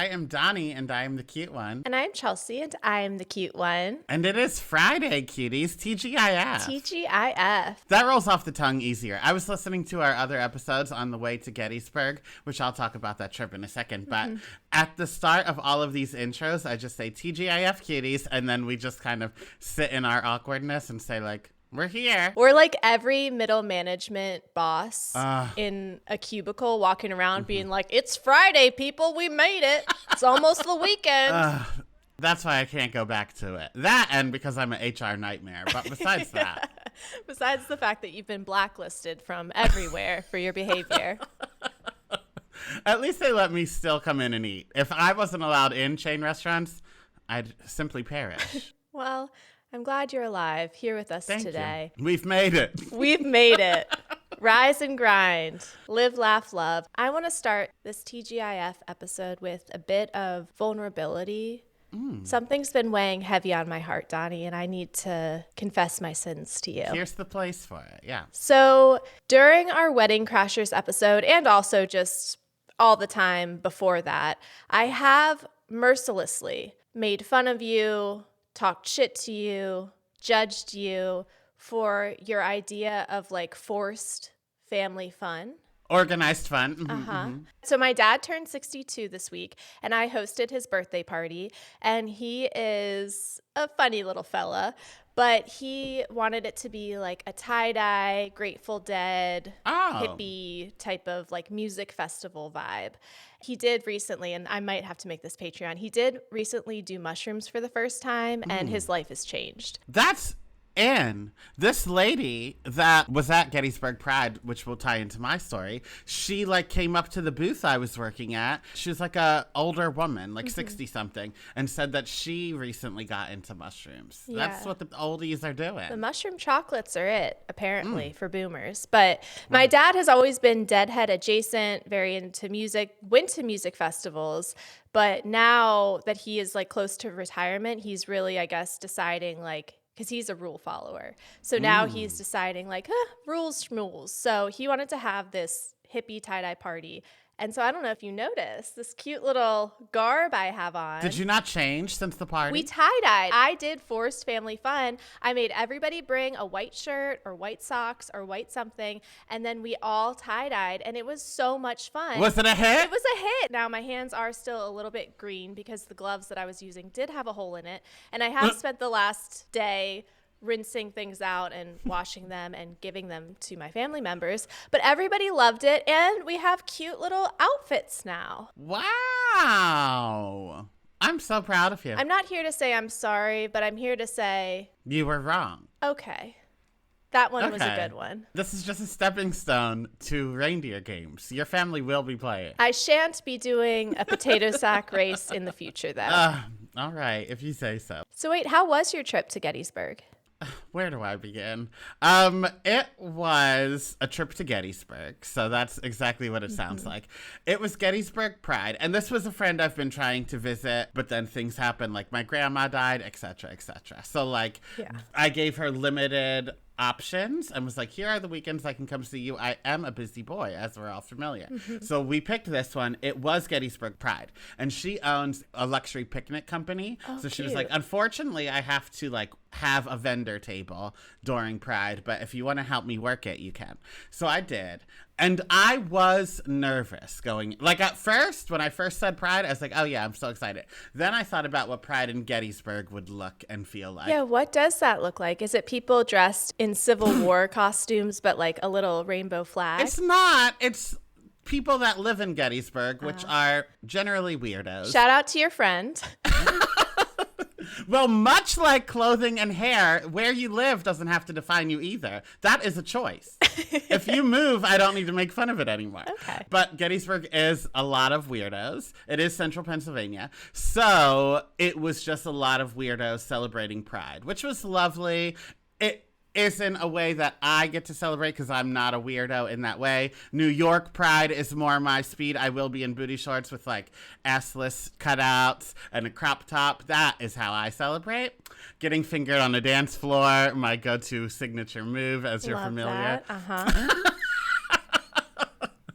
I am Donnie, and I am the cute one. And I'm Chelsea, and I am the cute one. And it is Friday, cuties. TGIF. TGIF. That rolls off the tongue easier. I was listening to our other episodes on the way to Gettysburg, which I'll talk about that trip in a second. But at the start of all of these intros, I just say TGIF, cuties, and then we just kind of sit in our awkwardness and say, like, we're here. We're like every middle management boss in a cubicle walking around being like, it's Friday, people. We made it. It's almost the weekend. That's why I can't go back to it. That and because I'm an HR nightmare. But besides that. Besides the fact that you've been blacklisted from everywhere for your behavior. At least they let me still come in and eat. If I wasn't allowed in chain restaurants, I'd simply perish. Well, I'm glad you're alive here with us today. You. We've made it. We've made it. Rise and grind. Live, laugh, love. I want to start this TGIF episode with a bit of vulnerability. Something's been weighing heavy on my heart, Donnie, and I need to confess my sins to you. Here's the place for it, yeah. So during our Wedding Crashers episode, and also just all the time before that, I have mercilessly made fun of you, talked shit to you, judged you for your idea of like forced family fun. Organized fun. So my dad turned 62 this week, and I hosted his birthday party, and he is a funny little fella, but he wanted it to be like a tie-dye, Grateful Dead, hippie type of like music festival vibe. He did recently, and I might have to make this Patreon, he did recently do mushrooms for the first time, and his life has changed. And this lady that was at Gettysburg Pride, which will tie into my story, she like came up to the booth I was working at. She was like a older woman, like 60 something, and said that she recently got into mushrooms. Yeah. That's what the oldies are doing. The mushroom chocolates are it, apparently, for boomers. But my dad has always been Deadhead adjacent, very into music, went to music festivals. But now that he is like close to retirement, he's really, I guess, deciding like, because he's a rule follower. So now he's deciding like, rules schmools. So he wanted to have this hippie tie-dye party. And so I don't know if you noticed this cute little garb I have on. Did you not change since the party? We tie-dyed. I did forced family fun. I made everybody bring a white shirt or white socks or white something. And then we all tie-dyed. And it was so much fun. Was it a hit? It was a hit. Now my hands are still a little bit green because the gloves that I was using did have a hole in it. And I have spent the last day rinsing things out and washing them and giving them to my family members. But everybody loved it, and we have cute little outfits now. Wow. I'm so proud of you. I'm not here to say I'm sorry, but I'm here to say... You were wrong. Okay. That one was a good one. This is just a stepping stone to reindeer games. Your family will be playing. I shan't be doing a potato sack race in the future, though. All right, if you say so. So wait, how was your trip to Gettysburg? Where do I begin? It was a trip to Gettysburg, so that's exactly what it sounds like. It was Gettysburg Pride, and this was a friend I've been trying to visit, but then things happened, like my grandma died, etc., etc. So, like, I gave her limited options and was like, here are the weekends I can come see you. I am a busy boy, as we're all familiar. So we picked this one. It was Gettysburg Pride, and she owns a luxury picnic company. So she was like, unfortunately, I have to like have a vendor table during Pride, but if you want to help me work it, you can. So I did. And I was nervous going, like at first, when I first said Pride, I was like, oh yeah, I'm so excited. Then I thought about what Pride in Gettysburg would look and feel like. Yeah, what does that look like? Is it people dressed in Civil War costumes, but like a little rainbow flag? It's not. It's people that live in Gettysburg, which are generally weirdos. Shout out to your friend. Well, much like clothing and hair, where you live doesn't have to define you either. That is a choice. If you move, I don't need to make fun of it anymore. Okay. But Gettysburg is a lot of weirdos. It is central Pennsylvania. So it was just a lot of weirdos celebrating Pride, which was lovely. It is in a way that I get to celebrate because I'm not a weirdo in that way. New York Pride is more my speed. I will be in booty shorts with like assless cutouts and a crop top. That is how I celebrate. Getting fingered on the dance floor, my go-to signature move, as you're familiar. That.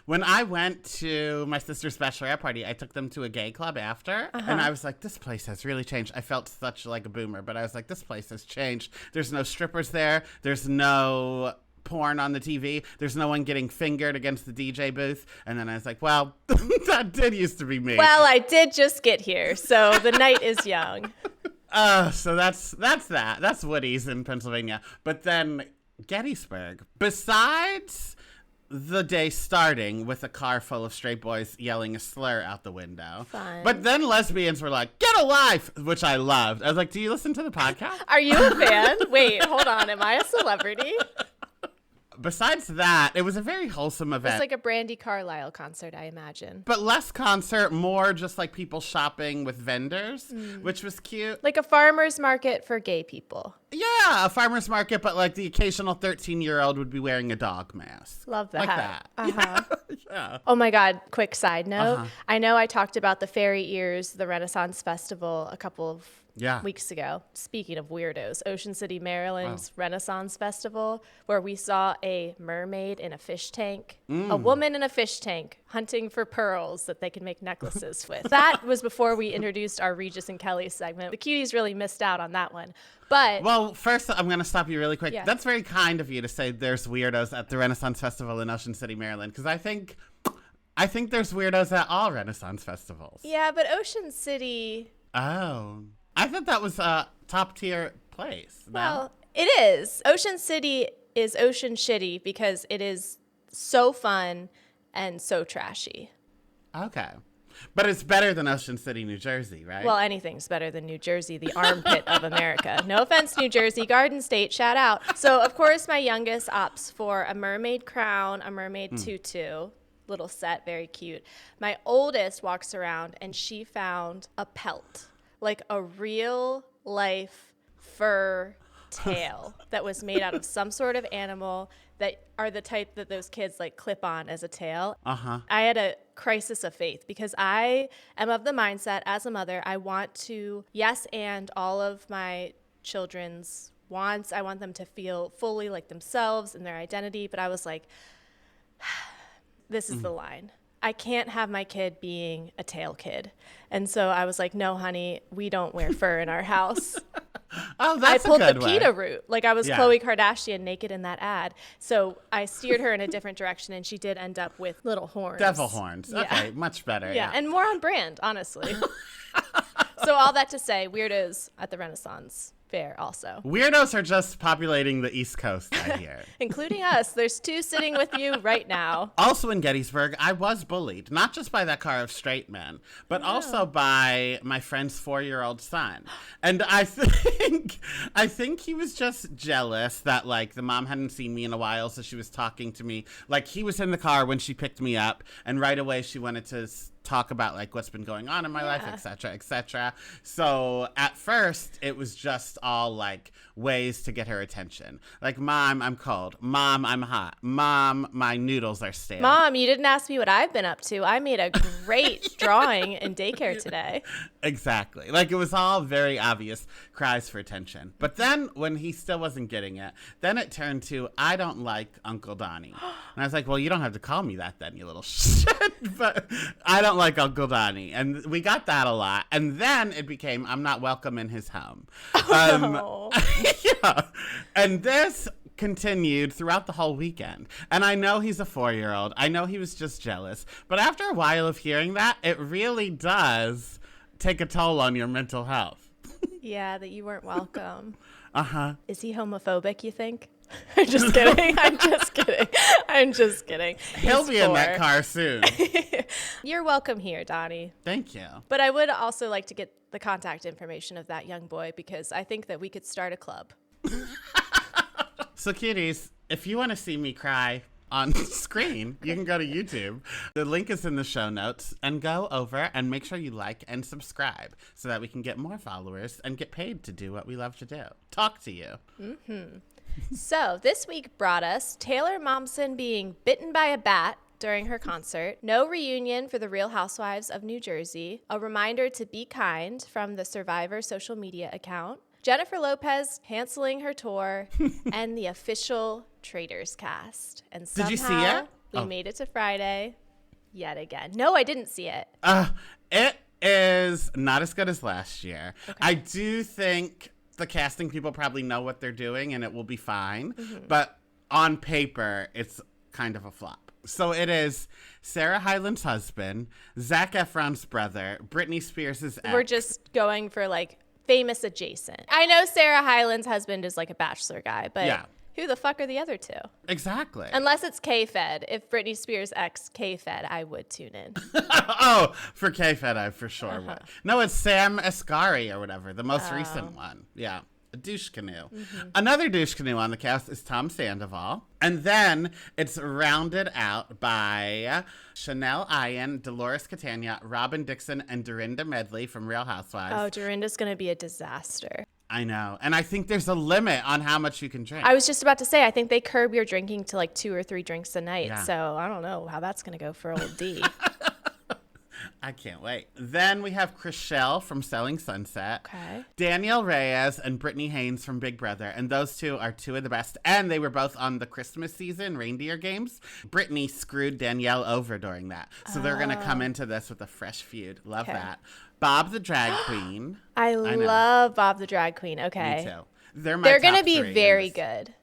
When I went to my sister's bachelorette party, I took them to a gay club after, and I was like, this place has really changed. I felt such like a boomer, but I was like, this place has changed. There's no strippers there. There's no porn on the TV. There's no one getting fingered against the DJ booth. And then I was like, well, that did used to be me. Well, I did just get here, so the night is young. So that's that. That's Woody's in Pennsylvania. But then Gettysburg, besides the day starting with a car full of straight boys yelling a slur out the window. Fun. But then lesbians were like, get a life, which I loved. I was like, do you listen to the podcast? Are you a fan? Wait, hold on. Am I a celebrity? Besides that, it was a very wholesome event. It's like a Brandy Carlisle concert, I imagine. But less concert, more just like people shopping with vendors, which was cute. Like a farmer's market for gay people. Yeah, a farmer's market, but like the occasional 13-year-old would be wearing a dog mask. Love that. Like that. Uh-huh. Yeah. Oh my God, quick side note. I know I talked about the Fairy Ears, the Renaissance Festival, a couple of weeks ago. Speaking of weirdos, Ocean City, Maryland's Renaissance Festival, where we saw a mermaid in a fish tank, a woman in a fish tank hunting for pearls that they can make necklaces with. That was before we introduced our Regis and Kelly segment. The Cuties really missed out on that one. But well, first, I'm going to stop you really quick. Yeah. That's very kind of you to say there's weirdos at the Renaissance Festival in Ocean City, Maryland, because I think there's weirdos at all Renaissance festivals. yeah, but Ocean City... Oh. I thought that was a top-tier place. No? Well, it is. Ocean City is ocean shitty because it is so fun and so trashy. Okay. But it's better than Ocean City, New Jersey, right? Well, anything's better than New Jersey, the armpit of America. No offense, New Jersey, Garden State, shout out. So, of course, my youngest opts for a mermaid crown, a mermaid tutu. Little set, very cute. My oldest walks around and she found a pelt. Like a real life fur tail that was made out of some sort of animal that are the type that those kids like clip on as a tail. I had a crisis of faith because I am of the mindset as a mother, I want to and all of my children's wants. I want them to feel fully like themselves and their identity. But I was like, this is the line. I can't have my kid being a tail kid. And so I was like, no, honey, we don't wear fur in our house. Oh, that's I pulled a the good PETA way. route. Like I was Khloe Kardashian naked in that ad. So I steered her in a different direction and she did end up with little horns. Devil horns. Yeah. Okay, much better. Yeah, and more on brand, honestly. So all that to say, weirdos at the Renaissance Fair also. Weirdos are just populating the East Coast, I hear. Including us. There's two sitting with you right now. Also in Gettysburg, I was bullied, not just by that car of straight men, but also by my friend's 4-year-old son. And I think he was just jealous that like the mom hadn't seen me in a while, so she was talking to me. Like he was in the car when she picked me up, and right away she wanted to talk about like what's been going on in my life, etc., etc. So at first it was just all like ways to get her attention. Like, Mom, I'm cold. Mom, I'm hot. Mom, my noodles are stale. Mom, you didn't ask me what I've been up to. I made a great drawing in daycare today. Exactly. Like it was all very obvious cries for attention. But then when he still wasn't getting it, then it turned to, I don't like Uncle Donnie. And I was like, well, you don't have to call me that then, you little shit. But I don't like Uncle Donnie. And we got that a lot. And then it became, I'm not welcome in his home. No. Yeah. And this continued throughout the whole weekend. And I know he's a 4-year-old. I know he was just jealous. But after a while of hearing that, it really does take a toll on your mental health. Yeah, that you weren't welcome. Uh-huh. Is he homophobic, you think? I'm just kidding. I'm just kidding. He'll be in that car soon. You're welcome here, Donnie. Thank you. But I would also like to get the contact information of that young boy because I think that we could start a club. So, Cuties, if you want to see me cry on screen, you can go to YouTube. The link is in the show notes, and go over and make sure you like and subscribe so that we can get more followers and get paid to do what we love to do. Talk to you. So this week brought us Taylor Momsen being bitten by a bat during her concert, no reunion for the Real Housewives of New Jersey, a reminder to be kind from the Survivor social media account, Jennifer Lopez canceling her tour, and the official Traitors cast. And somehow, Did you see it? We made it to Friday yet again. No, I didn't see it. It is not as good as last year. Okay. I do think the casting people probably know what they're doing and it will be fine. Mm-hmm. But on paper, it's kind of a flop. So it is Sarah Hyland's husband, Zac Efron's brother, Britney Spears' ex. We're just going for like famous adjacent. I know Sarah Hyland's husband is like a Bachelor guy, but yeah. Who the fuck are the other two? Exactly. Unless it's K-Fed. If Britney Spears' ex K-Fed, I would tune in. Oh, for K-Fed, I for sure would. No, it's Sam Asghari or whatever, the most recent one. Yeah. A douche canoe. Mm-hmm. Another douche canoe on the cast is Tom Sandoval. And then it's rounded out by Chanel Ian, Dolores Catania, Robin Dixon, and Dorinda Medley from Real Housewives. Oh, Dorinda's going to be a disaster. I know. And I think there's a limit on how much you can drink. I was just about to say, I think they curb your drinking to like 2 or 3 drinks a night. Yeah. So I don't know how that's going to go for old D. I can't wait. Then we have Chrishell from Selling Sunset. Okay. Danielle Reyes and Brittany Haynes from Big Brother. And those two are two of the best. And they were both on the Christmas season Reindeer Games. Brittany screwed Danielle over during that. So they're going to come into this with a fresh feud. Love that. Bob the Drag Queen. I love Bob the Drag Queen. Okay. Me too. They're going to be very good.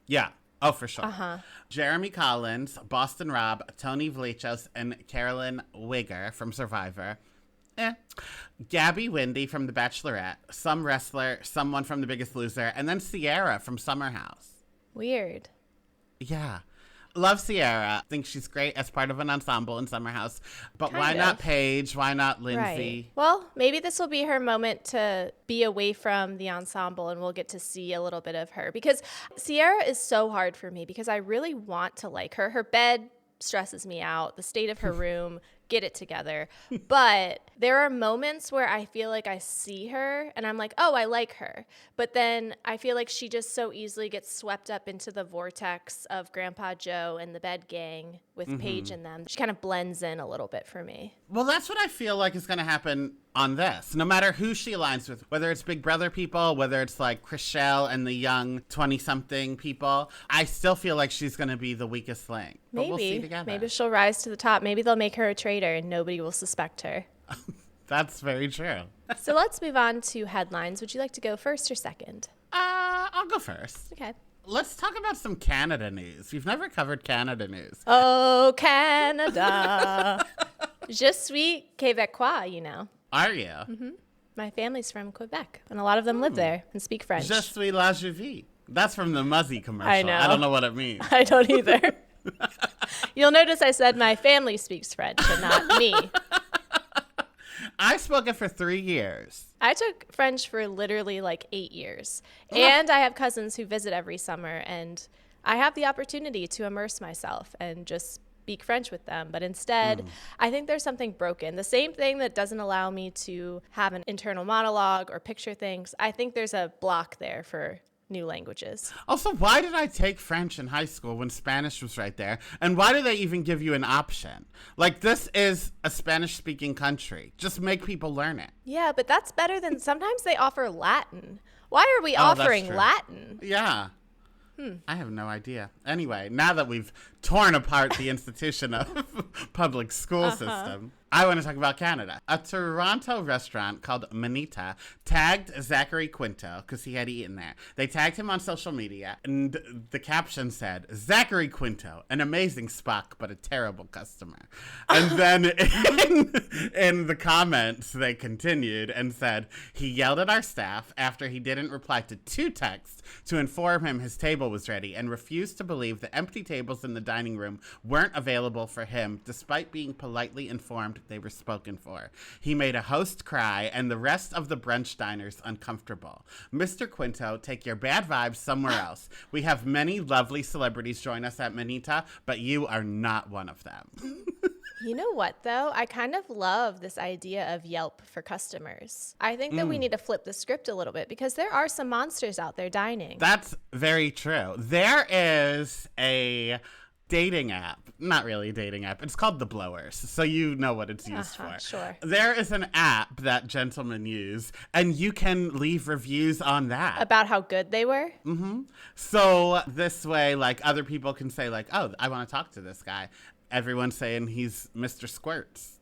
Yeah. Oh, for sure. Jeremy Collins, Boston Rob, Tony Vlichos, and Carolyn Wigger from Survivor. Gabby Windy from The Bachelorette, some wrestler, someone from The Biggest Loser, and then Sierra from Summer House. Weird. Yeah. Love Sierra. Think she's great as part of an ensemble in Summer House. But why not Paige? Why not Lindsay? Right. Well, maybe this will be her moment to be away from the ensemble and we'll get to see a little bit of her. Because Sierra is so hard for me because I really want to like her. Her bed stresses me out. The state of her room, get it together. But there are moments where I feel like I see her and I'm like, oh, I like her. But then I feel like she just so easily gets swept up into the vortex of Grandpa Joe and the bed gang with Paige and them. She kind of blends in a little bit for me. Well, that's what I feel like is going to happen on this. No matter who she aligns with, whether it's Big Brother people, whether it's like Chrishell and the young 20-something people, I still feel like she's going to be the weakest link. But maybe. We'll see together. Maybe she'll rise to the top. Maybe they'll make her a traitor and nobody will suspect her. That's very true. So let's move on to headlines. Would you like to go first or second? I'll go first. Okay. Let's talk about some Canada news. We've never covered Canada news. Oh, Canada. Je suis Québécois, you know. Are you? Mm-hmm. My family's from Quebec, and a lot of them live there and speak French. Je suis la vie. That's from the Muzzy commercial. I know. I don't know what it means. I don't either. You'll notice I said my family speaks French and not me. I spoke it for 3 years. I took French for literally like 8 years. And I have cousins who visit every summer, and I have the opportunity to immerse myself and just speak French with them. But instead, I think there's something broken. The same thing that doesn't allow me to have an internal monologue or picture things. I think there's a block there for new languages. Also, why did I take French in high school when Spanish was right there? And why do they even give you an option? Like, this is a Spanish-speaking country. Just make people learn it. Yeah, but that's better than sometimes they offer Latin. Why are we offering Latin? Yeah. I have no idea. Anyway, now that we've torn apart the institution of public school system, I want to talk about Canada. A Toronto restaurant called Manita tagged Zachary Quinto because he had eaten there. They tagged him on social media, and the caption said, Zachary Quinto, an amazing Spock, but a terrible customer. And then in the comments, they continued and said, he yelled at our staff after he didn't reply to 2 texts to inform him his table was ready and refused to believe the empty tables in the dining room weren't available for him despite being politely informed they were spoken for. He made a host cry and the rest of the brunch diners uncomfortable. Mr. Quinto, take your bad vibes somewhere else. We have many lovely celebrities join us at Manita, but you are not one of them. You know what, though? I kind of love this idea of Yelp for customers. I think that we need to flip the script a little bit because there are some monsters out there dining. That's very true. There is a dating app. Not really a dating app. It's called The Blowers, so you know what it's used for. Sure. There is an app that gentlemen use, and you can leave reviews on that. About how good they were? Mm-hmm. So this way, like, other people can say, like, oh, I want to talk to this guy. Everyone's saying he's Mr. Squirts.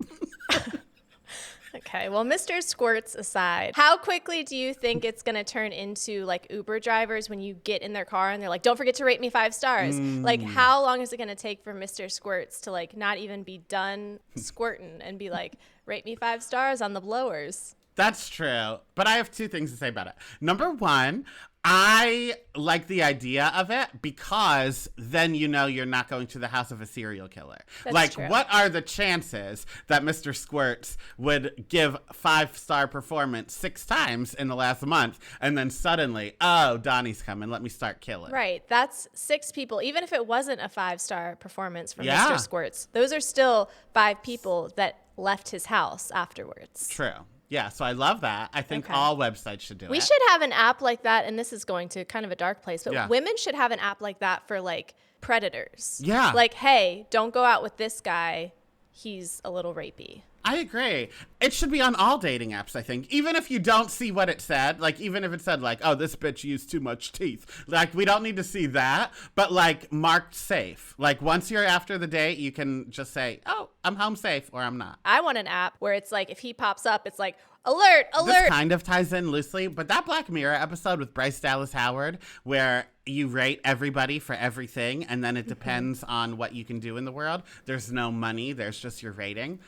Okay, well, Mr. Squirts aside, how quickly do you think it's going to turn into like Uber drivers when you get in their car and they're like, don't forget to rate me 5 stars? Like, how long is it going to take for Mr. Squirts to like not even be done squirting and be like, rate me 5 stars on The Blowers? That's true. But I have 2 things to say about it. Number 1, I like the idea of it because then you know you're not going to the house of a serial killer. That's like, true. What are the chances that Mr. Squirts would give 5-star performance 6 times in the last month and then suddenly, oh, Donnie's coming, let me start killing. Right. That's 6 people. Even if it wasn't a 5-star performance from Yeah. Mr. Squirts, those are still 5 people that left his house afterwards. True. Yeah, so I love that. I think Okay. all websites should do it. We should have an app like that, and this is going to kind of a dark place, but Yeah. women should have an app like that for like predators. Yeah. Like, hey, don't go out with this guy. He's a little rapey. I agree. It should be on all dating apps, I think. Even if you don't see what it said, like even if it said like, oh, this bitch used too much teeth. Like we don't need to see that, but like marked safe. Like once you're after the date, you can just say, oh, I'm home safe or I'm not. I want an app where it's like, if he pops up, it's like, alert, This alert. kind of ties in loosely, but that Black Mirror episode with Bryce Dallas Howard, where you rate everybody for everything, and then it depends on what you can do in the world. There's no money, there's just your rating.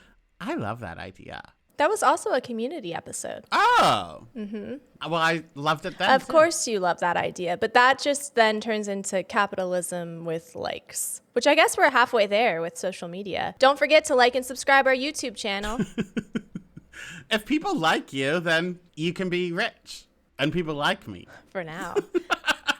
I love that idea. That was also a Community episode. Oh. Mm-hmm. Well, I loved it then. Of course you love that idea, but that just then turns into capitalism with likes, which I guess we're halfway there with social media. Don't forget to like and subscribe our YouTube channel. If people like you, then you can be rich. And people like me. For now.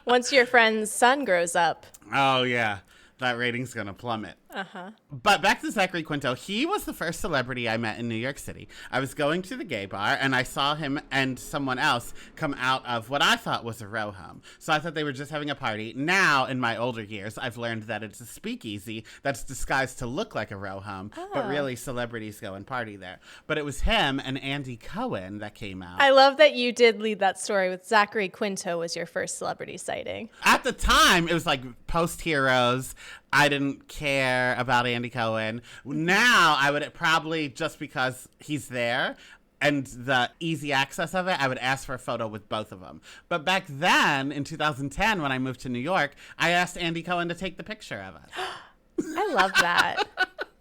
Once your friend's son grows up. Oh, yeah. That rating's going to plummet. Uh-huh. But back to Zachary Quinto. He was the first celebrity I met in New York City. I was going to the gay bar, and I saw him and someone else come out of what I thought was a row home. So I thought they were just having a party. Now, in my older years, I've learned that it's a speakeasy that's disguised to look like a row home, but really celebrities go and party there. But it was him and Andy Cohen that came out. I love that you did lead that story with Zachary Quinto was your first celebrity sighting. At the time, it was like post-Heroes. I didn't care about Andy Cohen. Now, I would probably, just because he's there and the easy access of it, I would ask for a photo with both of them. But back then, in 2010, when I moved to New York, I asked Andy Cohen to take the picture of us. I love that.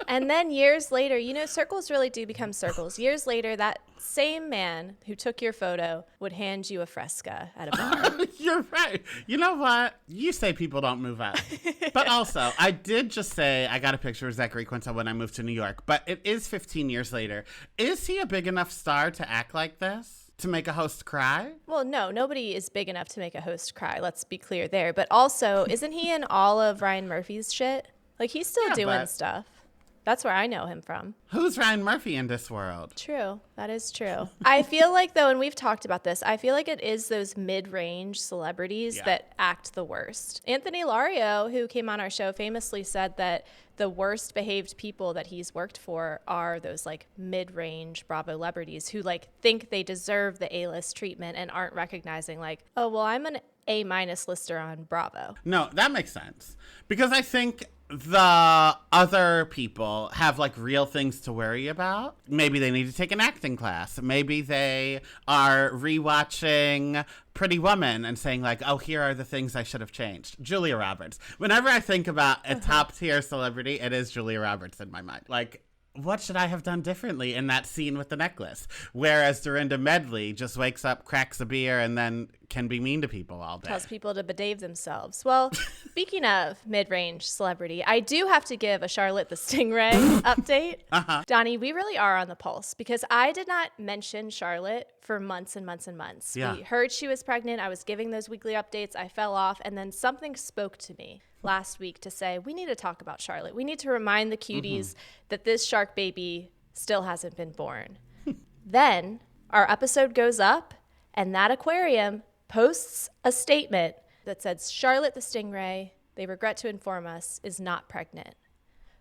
And then years later, you know, circles really do become circles. Years later, that same man who took your photo would hand you a Fresca at a bar. You're right. You know what? You say people don't move out. But also, I did just say I got a picture of Zachary Quinto when I moved to New York, but it is 15 years later. Is he a big enough star to act like this? To make a host cry? Well, no, nobody is big enough to make a host cry. Let's be clear there. But also, isn't he in all of Ryan Murphy's shit? Like, he's still doing stuff. That's where I know him from. Who's Ryan Murphy in this world? True. That is true. I feel like, though, and we've talked about this, I feel like it is those mid-range celebrities that act the worst. Anthony Lario, who came on our show, famously said that the worst behaved people that he's worked for are those like mid-range Bravo celebrities who like think they deserve the A-list treatment and aren't recognizing like, oh, well, I'm an A- lister on Bravo. No, that makes sense. Because I think the other people have like real things to worry about. Maybe they need to take an acting class. Maybe they are rewatching Pretty Woman and saying like, oh, here are the things I should have changed. Julia Roberts. Whenever I think about a top tier celebrity, it is Julia Roberts in my mind. Like, what should I have done differently in that scene with the necklace? Whereas Dorinda Medley just wakes up, cracks a beer, and then can be mean to people all day. Tells people to behave themselves. Well, speaking of mid-range celebrity, I do have to give a Charlotte the Stingray update. Donnie, we really are on the pulse because I did not mention Charlotte for months and months and months. Yeah. We heard she was pregnant. I was giving those weekly updates. I fell off, and then something spoke to me last week to say, we need to talk about Charlotte. We need to remind the cuties that this shark baby still hasn't been born. Then our episode goes up, and that aquarium posts a statement that says Charlotte the Stingray they regret to inform us, is not pregnant.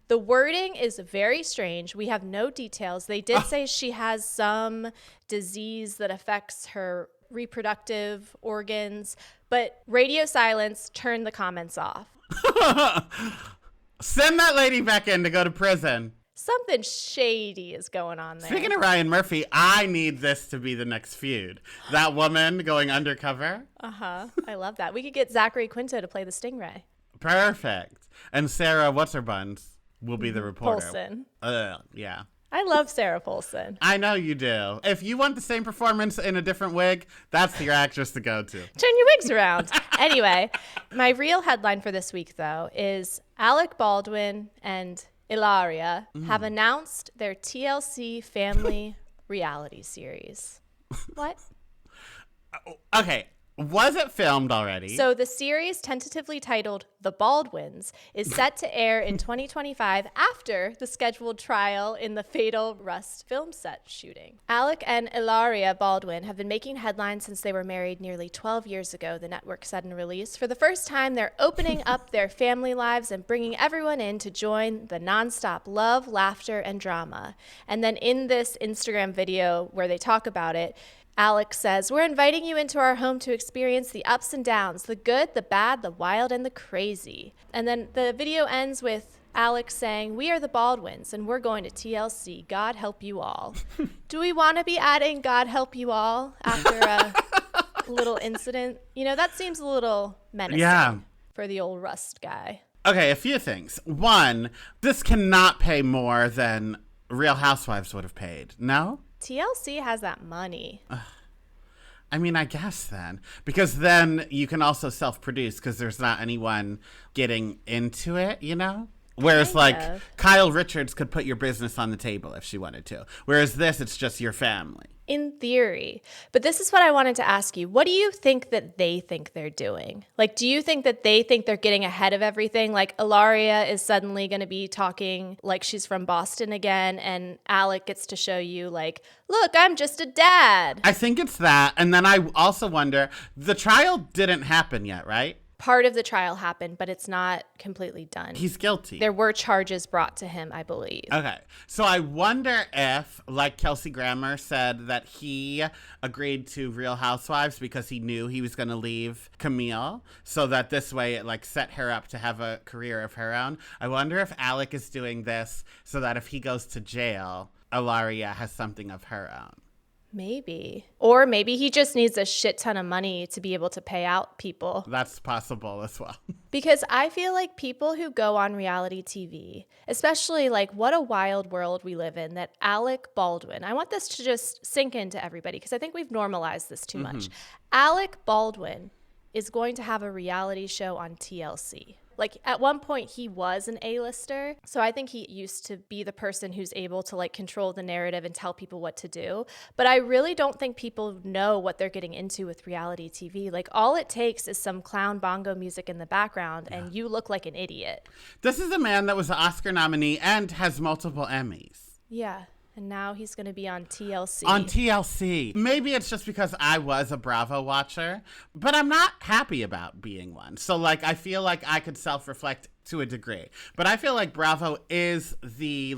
The wording is very strange. We have no details. They did say she has some disease that affects her reproductive organs, but radio silence turned the comments off. Send that lady back in to go to prison. Something shady is going on there. Speaking of Ryan Murphy, I need this to be the next feud. That woman going undercover. Uh-huh. I love that. We could get Zachary Quinto to play the Stingray. Perfect. And Sarah, what's her buns? Will be the reporter. Paulson. Yeah. I love Sarah Paulson. I know you do. If you want the same performance in a different wig, that's your actress to go to. Turn your wigs around. Anyway, my real headline for this week, though, is Alec Baldwin and Hilaria have announced their TLC family reality series. What? Okay. Was it filmed already? So the series, tentatively titled The Baldwins, is set to air in 2025 after the scheduled trial in the fatal Rust film set shooting. Alec and Hilaria Baldwin have been making headlines since they were married nearly 12 years ago, the network said in a release. For the first time, they're opening up their family lives and bringing everyone in to join the nonstop love, laughter, and drama. And then in this Instagram video where they talk about it, Alec says, "We're inviting you into our home to experience the ups and downs, the good, the bad, the wild, and the crazy." And then the video ends with Alec saying, "We are the Baldwins, and we're going to TLC. God help you all." Do we want to be adding God help you all after a little incident? You know, that seems a little menacing for the old Rust guy. Okay, a few things. One, this cannot pay more than Real Housewives would have paid. No? TLC has that money. I mean, I guess then. Because then you can also self-produce because there's not anyone getting into it, you know? Whereas, Kyle Richards could put your business on the table if she wanted to. Whereas this, it's just your family. In theory. But this is what I wanted to ask you. What do you think that they think they're doing? Like, do you think that they think they're getting ahead of everything? Like, Hilaria is suddenly going to be talking like she's from Boston again, and Alec gets to show you, like, look, I'm just a dad. I think it's that. And then I also wonder, the trial didn't happen yet, right? Part of the trial happened, but it's not completely done. He's guilty. There were charges brought to him, I believe. Okay. So I wonder if, like Kelsey Grammer said, that he agreed to Real Housewives because he knew he was going to leave Camille, so that this way it set her up to have a career of her own. I wonder if Alec is doing this so that if he goes to jail, Hilaria has something of her own. Maybe. Or maybe he just needs a shit ton of money to be able to pay out people. That's possible as well. Because I feel like people who go on reality TV, especially what a wild world we live in, that Alec Baldwin, I want this to just sink into everybody because I think we've normalized this too much. Alec Baldwin is going to have a reality show on TLC. At one point, he was an A-lister. So I think he used to be the person who's able to, control the narrative and tell people what to do. But I really don't think people know what they're getting into with reality TV. All it takes is some clown bongo music in the background, and you look like an idiot. This is a man that was an Oscar nominee and has multiple Emmys. Yeah. And now he's going to be on TLC. On TLC. Maybe it's just because I was a Bravo watcher, but I'm not happy about being one. So, I feel like I could self-reflect to a degree. But I feel like Bravo is the,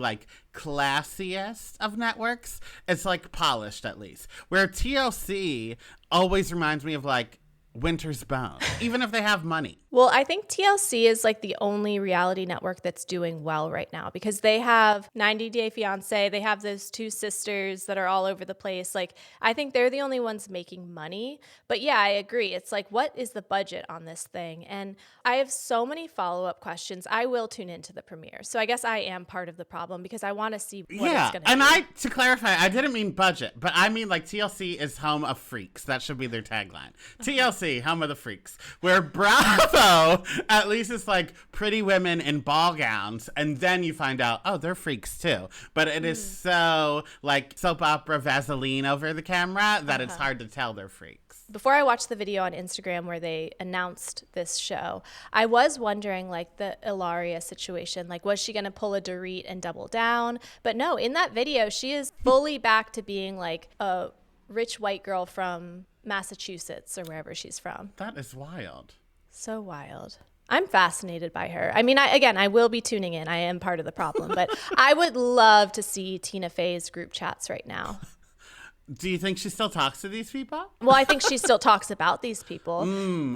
classiest of networks. It's, polished, at least. Where TLC always reminds me of, Winter's Bone, even if they have money. Well, I think TLC is the only reality network that's doing well right now because they have 90 Day Fiancé. They have those two sisters that are all over the place. I think they're the only ones making money. But yeah, I agree. It's what is the budget on this thing? And I have so many follow-up questions. I will tune into the premiere. So I guess I am part of the problem because I want to see what it's going to be. And to clarify, I didn't mean budget, but I mean TLC is home of freaks. That should be their tagline. TLC, home of the freaks. Where Bravo at least it's pretty women in ball gowns, and then you find out, oh, they're freaks too. But it is so soap opera Vaseline over the camera that it's hard to tell they're freaks. Before I watched the video on Instagram where they announced this show, I was wondering the Hilaria situation, was she going to pull a Dorit and double down? But no, in that video, she is fully back to being a rich white girl from Massachusetts or wherever she's from. That is wild. So wild. I'm fascinated by her. I mean, I will be tuning in. I am part of the problem, but I would love to see Tina Fey's group chats right now. Do you think she still talks to these people? Well, I think she still talks about these people.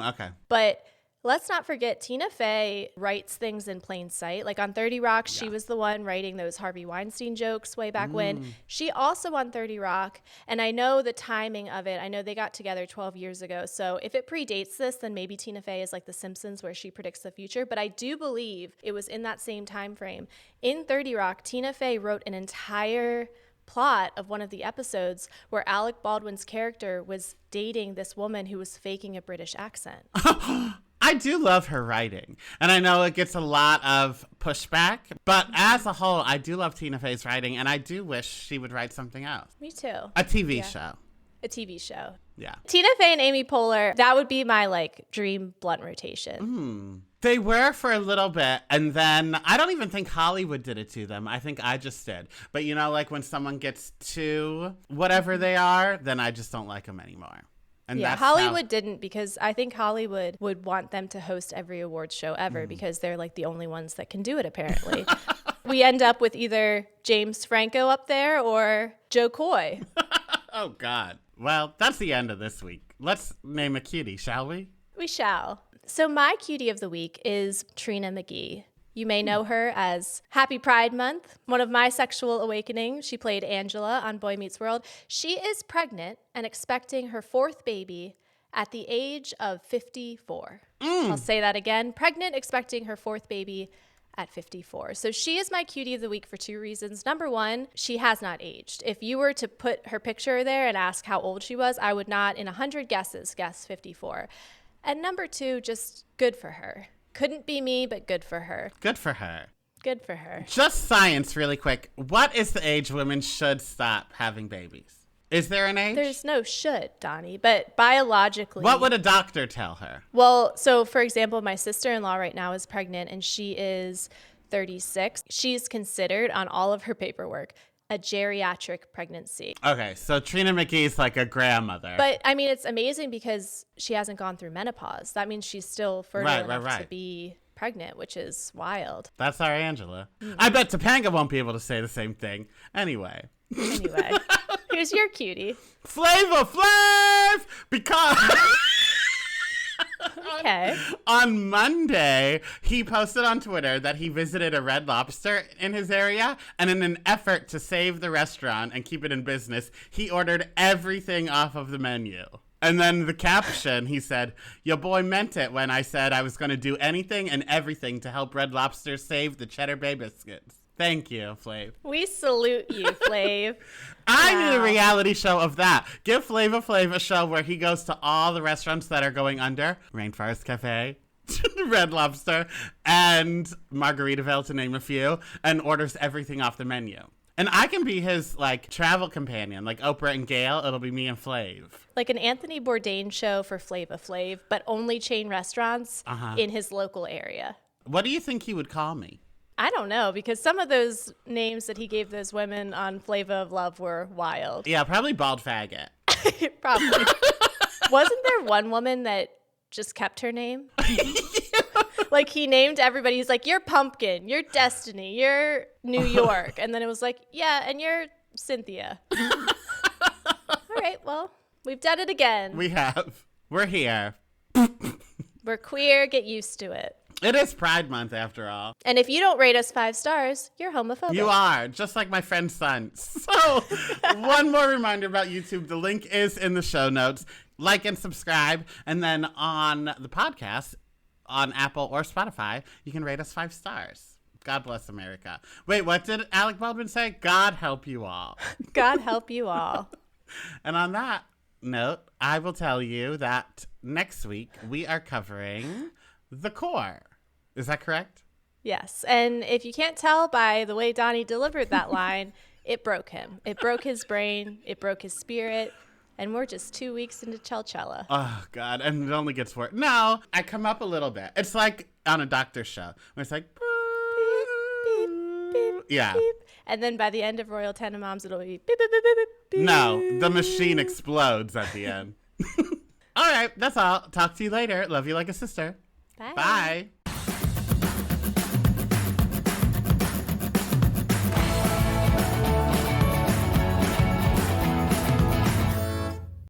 Okay. But let's not forget, Tina Fey writes things in plain sight. Like on 30 Rock, she was the one writing those Harvey Weinstein jokes way back when. She also on 30 Rock, and I know the timing of it. I know they got together 12 years ago. So if it predates this, then maybe Tina Fey is like The Simpsons where she predicts the future. But I do believe it was in that same time frame. In 30 Rock, Tina Fey wrote an entire plot of one of the episodes where Alec Baldwin's character was dating this woman who was faking a British accent. I do love her writing, and I know it gets a lot of pushback, but as a whole, I do love Tina Fey's writing, and I do wish she would write something else. Me too. A TV show. A TV show. Yeah. Tina Fey and Amy Poehler, that would be my like dream blunt rotation. They were for a little bit, and then I don't even think Hollywood did it to them. I think I just did. But you know, like when someone gets to whatever they are, then I just don't like them anymore. And Yeah, that's Hollywood didn't, because I think Hollywood would want them to host every awards show ever because they're like the only ones that can do it, apparently. We end up with either James Franco up there or Joe Coy. Oh, God. Well, that's the end of this week. Let's name a cutie, shall we? We shall. So my cutie of the week is Trina McGee. You may know her as Happy Pride Month, one of my sexual awakenings. She played Angela on Boy Meets World. She is pregnant and expecting her fourth baby at the age of 54. I'll say that again. Pregnant, expecting her fourth baby at 54. So she is my cutie of the week for two reasons. Number one, she has not aged. If you were to put her picture there and ask how old she was, I would not, in 100 guesses, guess 54. And number two, just good for her. Couldn't be me, but good for her. Good for her. Good for her. Just science really quick. What is the age women should stop having babies? Is there an age? There's no should, Donnie, but biologically. What would a doctor tell her? Well, so for example, my sister-in-law right now is pregnant and she is 36. She's considered on all of her paperwork a geriatric pregnancy. Okay, so Trina McGee's like a grandmother. But I mean, it's amazing because she hasn't gone through menopause. That means she's still fertile enough to be pregnant, which is wild. That's our Angela. I bet Topanga won't be able to say the same thing. Anyway, here's your cutie. Flavor Flav! Because... Okay. On Monday, he posted on Twitter that he visited a Red Lobster in his area, and in an effort to save the restaurant and keep it in business, he ordered everything off of the menu. And then the caption, he said, "Your boy meant it when I said I was going to do anything and everything to help Red Lobster save the Cheddar Bay biscuits." Thank you, Flav. We salute you, Flav. I need a reality show of that. Give Flavor Flav a show where he goes to all the restaurants that are going under. Rainforest Cafe, Red Lobster, and Margaritaville, to name a few, and orders everything off the menu. And I can be his, like, travel companion, like Oprah and Gail. It'll be me and Flav. Like an Anthony Bourdain show for Flava Flav, but only chain restaurants in his local area. What do you think he would call me? I don't know, because some of those names that he gave those women on Flava of Love were wild. Yeah, probably Bald Faggot. Probably. Wasn't there one woman that just kept her name? Like, he named everybody. He's like, "You're Pumpkin, you're Destiny, you're New York." And then it was like, "Yeah, and you're Cynthia." All right, well, we've done it again. We have. We're here. We're queer. Get used to it. It is Pride Month, after all. And if you don't rate us 5 stars, you're homophobic. You are, just like my friend's son. So, one more reminder about YouTube. The link is in the show notes. Like and subscribe. And then on the podcast, on Apple or Spotify, you can rate us 5 stars. God bless America. Wait, what did Alec Baldwin say? God help you all. God help you all. And on that note, I will tell you that next week we are covering The Core. Is that correct? Yes. And if you can't tell by the way Donnie delivered that line, it broke him. It broke his brain. It broke his spirit. And we're just 2 weeks into Chelchella. Oh, God. And it only gets worse. No, I come up a little bit. It's like on a doctor show where it's like, beep, beep, beep, yeah. Beep. And then by the end of Royal Tenenbaums, it'll be beep, beep, beep, beep, beep. No, the machine explodes at the end. All right. That's all. Talk to you later. Love you like a sister. Bye. Bye.